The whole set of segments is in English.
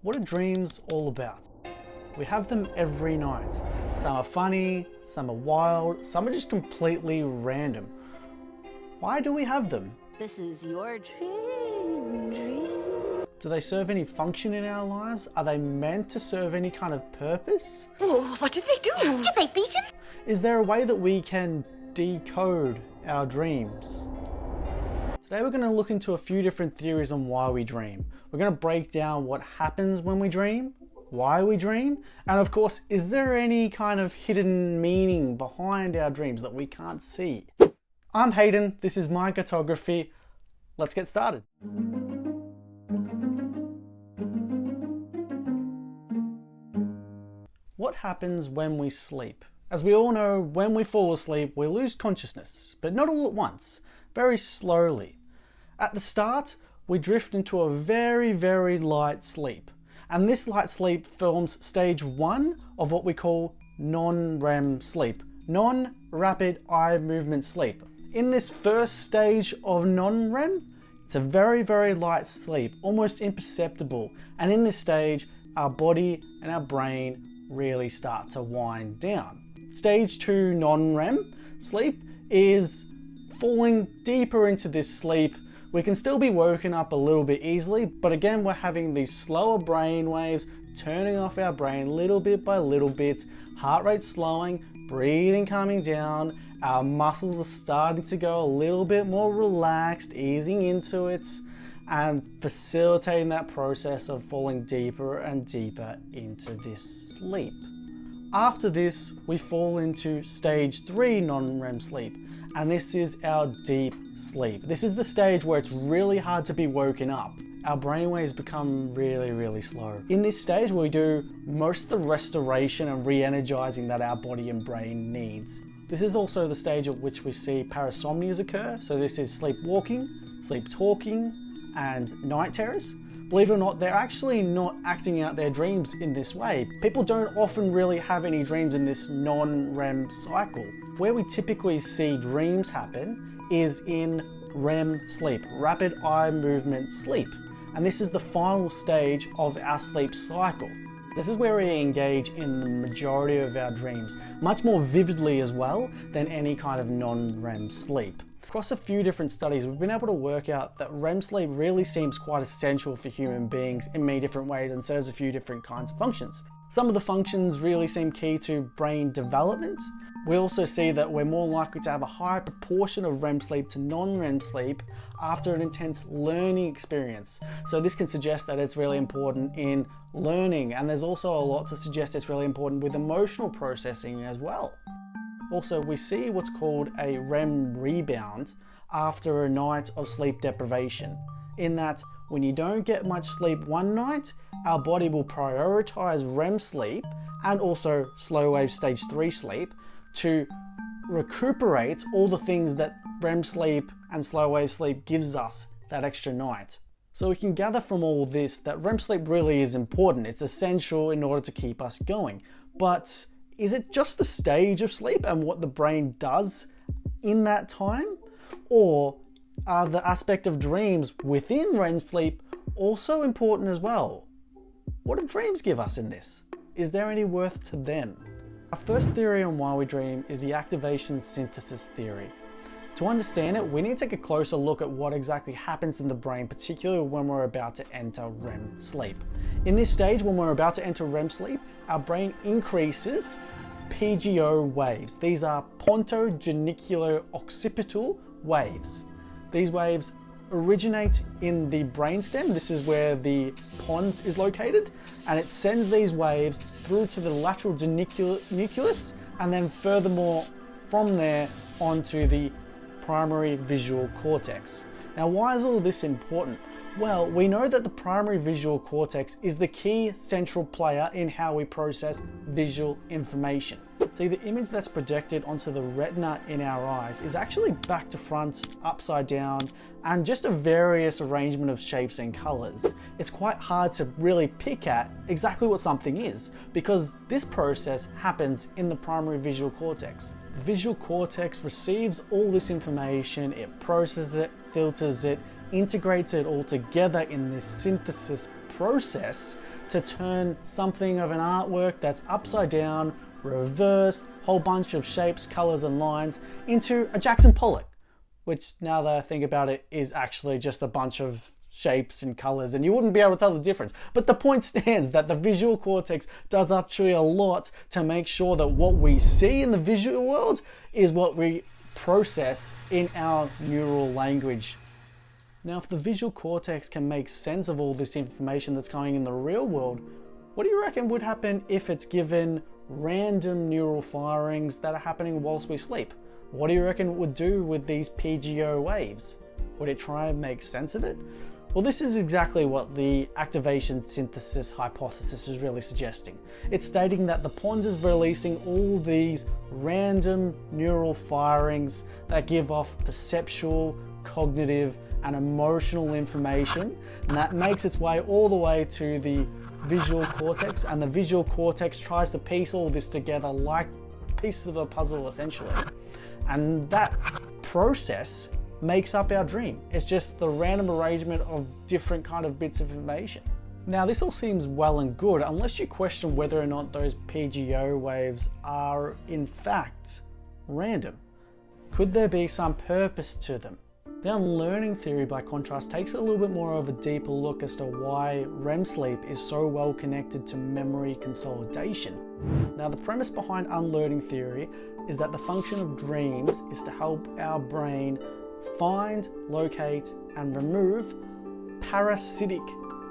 What are dreams all about? We have them every night. Some are funny, some are wild, some are just completely random. Why do we have them? This is your dream. Do they serve any function in our lives? Are they meant to serve any kind of purpose? Oh, what did they do? Did they beat him? Is there a way that we can decode our dreams? Today we're going to look into a few different theories on why we dream. We're going to break down what happens when we dream, why we dream, and of course, is there any kind of hidden meaning behind our dreams that we can't see? I'm Hayden, this is my cartography. Let's get started. What happens when we sleep? As we all know, when we fall asleep, we lose consciousness, but not all at once, very slowly. At the start, we drift into a very, very light sleep. And this light sleep forms stage 1 of what we call non-REM sleep, non-rapid eye movement sleep. In this first stage of non-REM, it's a very, very light sleep, almost imperceptible. And in this stage, our body and our brain really start to wind down. Stage 2 non-REM sleep is falling deeper into this sleep. We can still be woken up a little bit easily, but again, we're having these slower brain waves turning off our brain little bit by little bit, heart rate slowing, breathing coming down, our muscles are starting to go a little bit more relaxed, easing into it, and facilitating that process of falling deeper and deeper into this sleep. After this, we fall into stage 3 non-REM sleep, and this is our deep sleep. This is the stage where it's really hard to be woken up. Our brainwaves become really, really slow. In this stage, we do most of the restoration and re-energizing that our body and brain needs. This is also the stage at which we see parasomnias occur. So this is sleepwalking, sleep talking, and night terrors. Believe it or not, they're actually not acting out their dreams in this way. People don't often really have any dreams in this non-REM cycle. Where we typically see dreams happen is in REM sleep, rapid eye movement sleep. And this is the final stage of our sleep cycle. This is where we engage in the majority of our dreams, much more vividly as well than any kind of non-REM sleep. Across a few different studies, we've been able to work out that REM sleep really seems quite essential for human beings in many different ways and serves a few different kinds of functions. Some of the functions really seem key to brain development. We also see that we're more likely to have a higher proportion of REM sleep to non-REM sleep after an intense learning experience. So this can suggest that it's really important in learning, and there's also a lot to suggest it's really important with emotional processing as well. Also, we see what's called a REM rebound after a night of sleep deprivation, in that when you don't get much sleep one night, our body will prioritize REM sleep and also slow wave stage 3 sleep to recuperate all the things that REM sleep and slow wave sleep gives us that extra night. So we can gather from all this that REM sleep really is important. It's essential in order to keep us going. But is it just the stage of sleep and what the brain does in that time? Or are the aspect of dreams within REM sleep also important as well? What do dreams give us in this? Is there any worth to them? Our first theory on why we dream is the activation synthesis theory. To understand it, we need to take a closer look at what exactly happens in the brain, particularly when we're about to enter REM sleep. In this stage, when we're about to enter REM sleep, our brain increases PGO waves. These are pontogenicular occipital waves. These waves originate in the brainstem. This is where the pons is located, and it sends these waves through to the lateral nucleus, and then furthermore from there onto the primary visual cortex. Now, why is all this important? Well, we know that the primary visual cortex is the key central player in how we process visual information. See, the image that's projected onto the retina in our eyes is actually back to front, upside down, and just a various arrangement of shapes and colors. It's quite hard to really pick at exactly what something is, because this process happens in the primary visual cortex. The visual cortex receives all this information, it processes it, filters it, integrates it all together in this synthesis process to turn something of an artwork that's upside down, reversed, whole bunch of shapes, colors and lines into a Jackson Pollock, which now that I think about it is actually just a bunch of shapes and colors, and you wouldn't be able to tell the difference. But the point stands that the visual cortex does actually a lot to make sure that what we see in the visual world is what we process in our neural language. Now, if the visual cortex can make sense of all this information that's going in the real world, what do you reckon would happen if it's given random neural firings that are happening whilst we sleep? What do you reckon it would do with these PGO waves? Would it try and make sense of it? Well, this is exactly what the activation synthesis hypothesis is really suggesting. It's stating that the pons is releasing all these random neural firings that give off perceptual, cognitive, and emotional information, and that makes its way all the way to the visual cortex, and the visual cortex tries to piece all this together like pieces of a puzzle essentially. And that process makes up our dream. It's just the random arrangement of different kind of bits of information. Now, this all seems well and good unless you question whether or not those PGO waves are in fact random. Could there be some purpose to them? The unlearning theory, by contrast, takes a little bit more of a deeper look as to why REM sleep is so well connected to memory consolidation. Now, the premise behind unlearning theory is that the function of dreams is to help our brain find, locate, and remove parasitic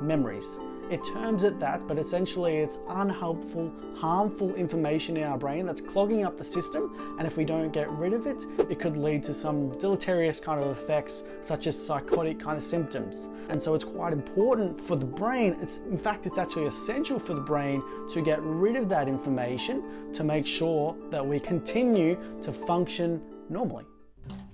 memories. It terms it that, but essentially it's unhelpful, harmful information in our brain that's clogging up the system, and if we don't get rid of it, it could lead to some deleterious kind of effects, such as psychotic kind of symptoms. And so it's quite important for the brain, in fact it's actually essential for the brain to get rid of that information to make sure that we continue to function normally.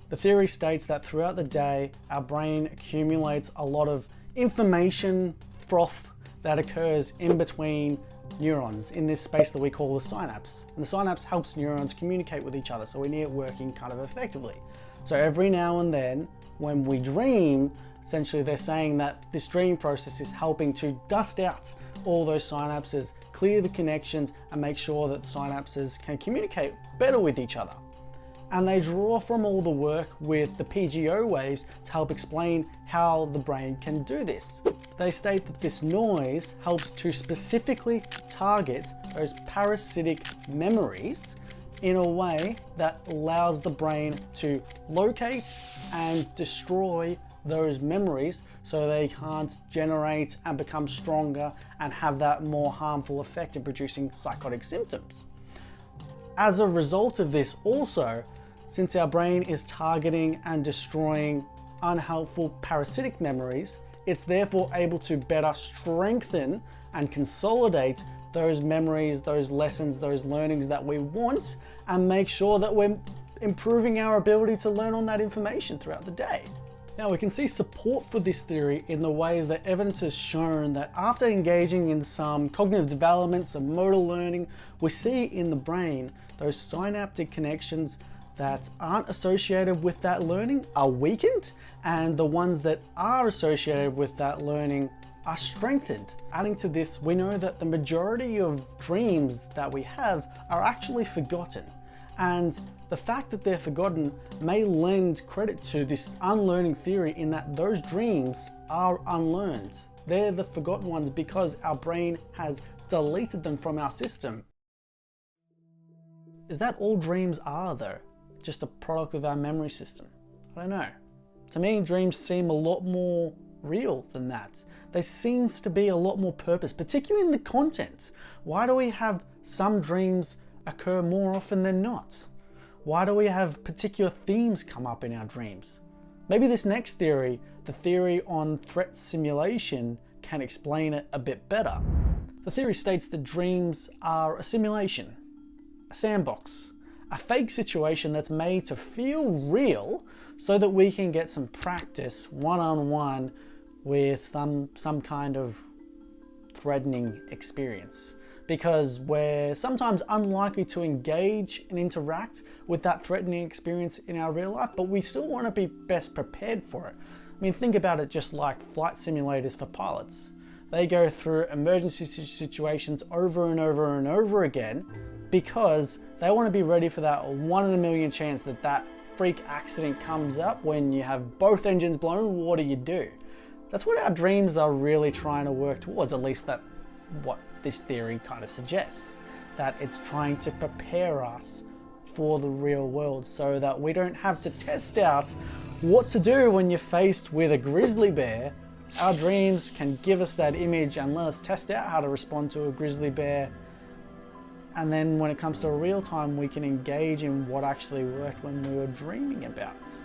The theory states that throughout the day, our brain accumulates a lot of information froth that occurs in between neurons in this space that we call the synapse. And the synapse helps neurons communicate with each other, so we need it working kind of effectively. So every now and then, when we dream, essentially they're saying that this dream process is helping to dust out all those synapses, clear the connections, and make sure that synapses can communicate better with each other. And they draw from all the work with the PGO waves to help explain how the brain can do this. They state that this noise helps to specifically target those parasitic memories in a way that allows the brain to locate and destroy those memories so they can't generate and become stronger and have that more harmful effect in producing psychotic symptoms. As a result of this also, since our brain is targeting and destroying unhelpful parasitic memories, it's therefore able to better strengthen and consolidate those memories, those lessons, those learnings that we want, and make sure that we're improving our ability to learn on that information throughout the day. Now, we can see support for this theory in the ways that evidence has shown that after engaging in some cognitive development, some motor learning, we see in the brain those synaptic connections that aren't associated with that learning are weakened, and the ones that are associated with that learning are strengthened. Adding to this, we know that the majority of dreams that we have are actually forgotten. And the fact that they're forgotten may lend credit to this unlearning theory in that those dreams are unlearned. They're the forgotten ones because our brain has deleted them from our system. Is that all dreams are though? Just a product of our memory system? I don't know. To me, dreams seem a lot more real than that. There seems to be a lot more purpose, particularly in the content. Why do we have some dreams occur more often than not? Why do we have particular themes come up in our dreams? Maybe this next theory, the theory on threat simulation, can explain it a bit better. The theory states that dreams are a simulation, a sandbox, a fake situation that's made to feel real so that we can get some practice one-on-one with some kind of threatening experience. Because we're sometimes unlikely to engage and interact with that threatening experience in our real life, but we still want to be best prepared for it. I mean, think about it just like flight simulators for pilots. They go through emergency situations over and over and over again because they want to be ready for that 1 in a million chance that that freak accident comes up when you have both engines blown. What do you do? That's what our dreams are really trying to work towards, at least that's what this theory kind of suggests, that it's trying to prepare us for the real world so that we don't have to test out what to do when you're faced with a grizzly bear. Our dreams can give us that image and let us test out how to respond to a grizzly bear. And then when it comes to real time, we can engage in what actually worked when we were dreaming about it.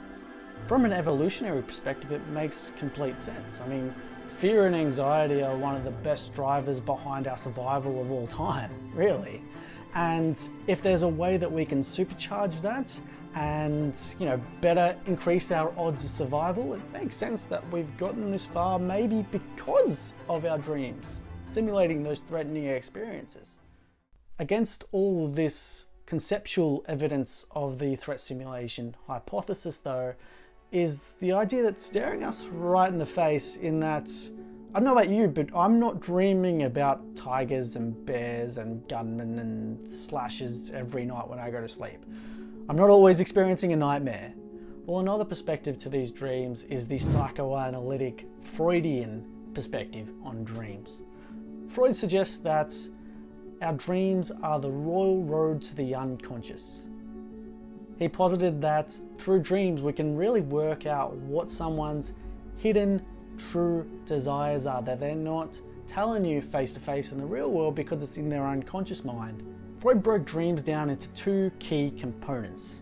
From an evolutionary perspective, it makes complete sense. I mean, fear and anxiety are one of the best drivers behind our survival of all time, really. And if there's a way that we can supercharge that and, better increase our odds of survival, it makes sense that we've gotten this far maybe because of our dreams, simulating those threatening experiences. Against all this conceptual evidence of the threat simulation hypothesis, though, is the idea that's staring us right in the face, in that, I don't know about you, but I'm not dreaming about tigers and bears and gunmen and slashes every night when I go to sleep. I'm not always experiencing a nightmare. Well, another perspective to these dreams is the psychoanalytic Freudian perspective on dreams. Freud suggests that our dreams are the royal road to the unconscious. He posited that through dreams we can really work out what someone's hidden true desires are, that they're not telling you face to face in the real world because it's in their unconscious mind. Freud broke dreams down into two key components.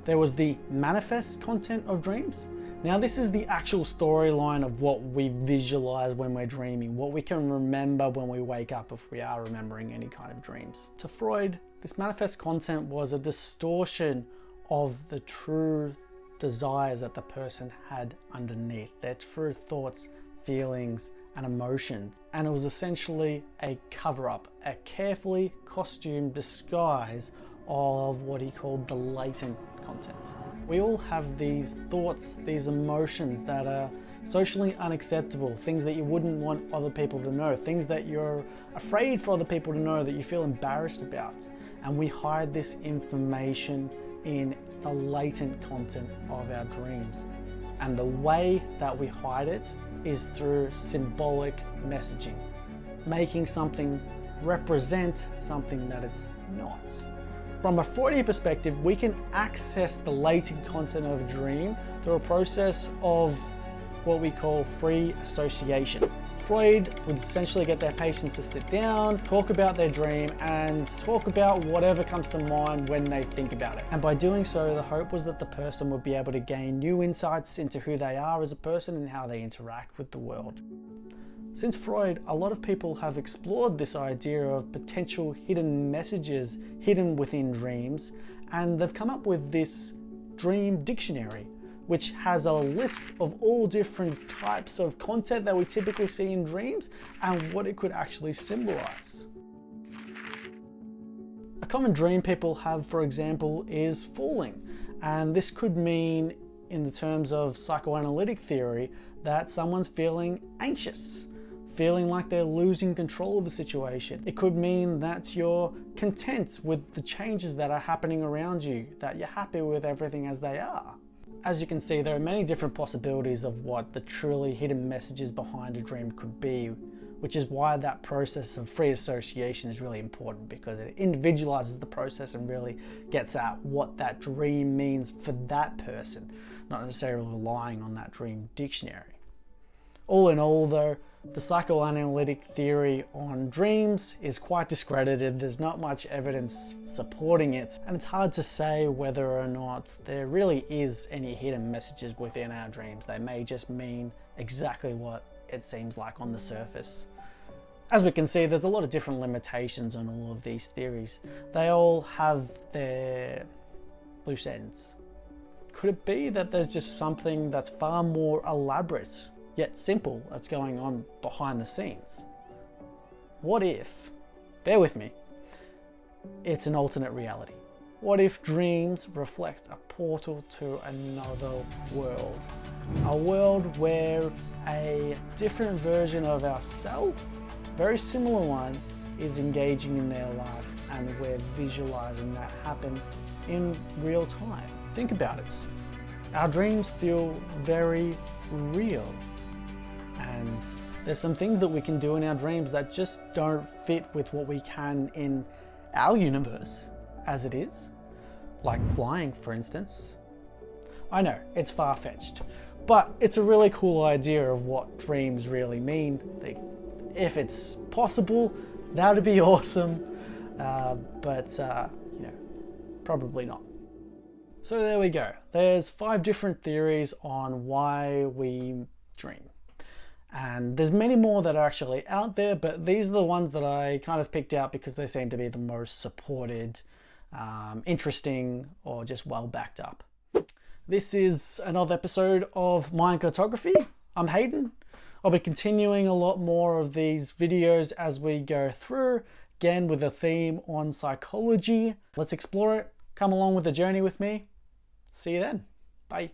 There was the manifest content of dreams. Now this is the actual storyline of what we visualize when we're dreaming, what we can remember when we wake up if we are remembering any kind of dreams. To Freud, this manifest content was a distortion of the true desires that the person had underneath, their true thoughts, feelings, and emotions. And it was essentially a cover-up, a carefully costumed disguise of what he called the latent content. We all have these thoughts, these emotions that are socially unacceptable, things that you wouldn't want other people to know, things that you're afraid for other people to know, that you feel embarrassed about. And we hide this information in the latent content of our dreams. And the way that we hide it is through symbolic messaging, making something represent something that it's not. From a Freudian perspective, we can access the latent content of a dream through a process of what we call free association. Freud would essentially get their patients to sit down, talk about their dream, and talk about whatever comes to mind when they think about it. And by doing so, the hope was that the person would be able to gain new insights into who they are as a person and how they interact with the world. Since Freud, a lot of people have explored this idea of potential hidden messages hidden within dreams, and they've come up with this dream dictionary, which has a list of all different types of content that we typically see in dreams and what it could actually symbolize. A common dream people have, for example, is falling. And this could mean, in the terms of psychoanalytic theory, that someone's feeling anxious, feeling like they're losing control of a situation. It could mean that you're content with the changes that are happening around you, that you're happy with everything as they are. As you can see, there are many different possibilities of what the truly hidden messages behind a dream could be, which is why that process of free association is really important, because it individualizes the process and really gets at what that dream means for that person, not necessarily relying on that dream dictionary. All in all, though, the psychoanalytic theory on dreams is quite discredited. There's not much evidence supporting it, and it's hard to say whether or not there really is any hidden messages within our dreams. They may just mean exactly what it seems like on the surface. As we can see, there's a lot of different limitations on all of these theories. They all have their loose ends. Could it be that there's just something that's far more elaborate yet simple that's going on behind the scenes? What if, bear with me, it's an alternate reality? What if dreams reflect a portal to another world? A world where A different version of ourselves, very similar one, is engaging in their life, and we're visualizing that happen in real time. Think about it. Our dreams feel very real, and there's some things that we can do in our dreams that just don't fit with what we can in our universe as it is, like flying, for instance. I know, it's far-fetched, but it's a really cool idea of what dreams really mean. If it's possible, that would be awesome, but probably not. So there we go. There's 5 different theories on why we dream. And there's many more that are actually out there, but these are the ones that I kind of picked out because they seem to be the most supported, interesting, or just well backed up. This is another episode of Mind Cartography. I'm Hayden. I'll be continuing a lot more of these videos as we go through, again with a theme on psychology. Let's explore it. Come along with the journey with me. See you then. Bye.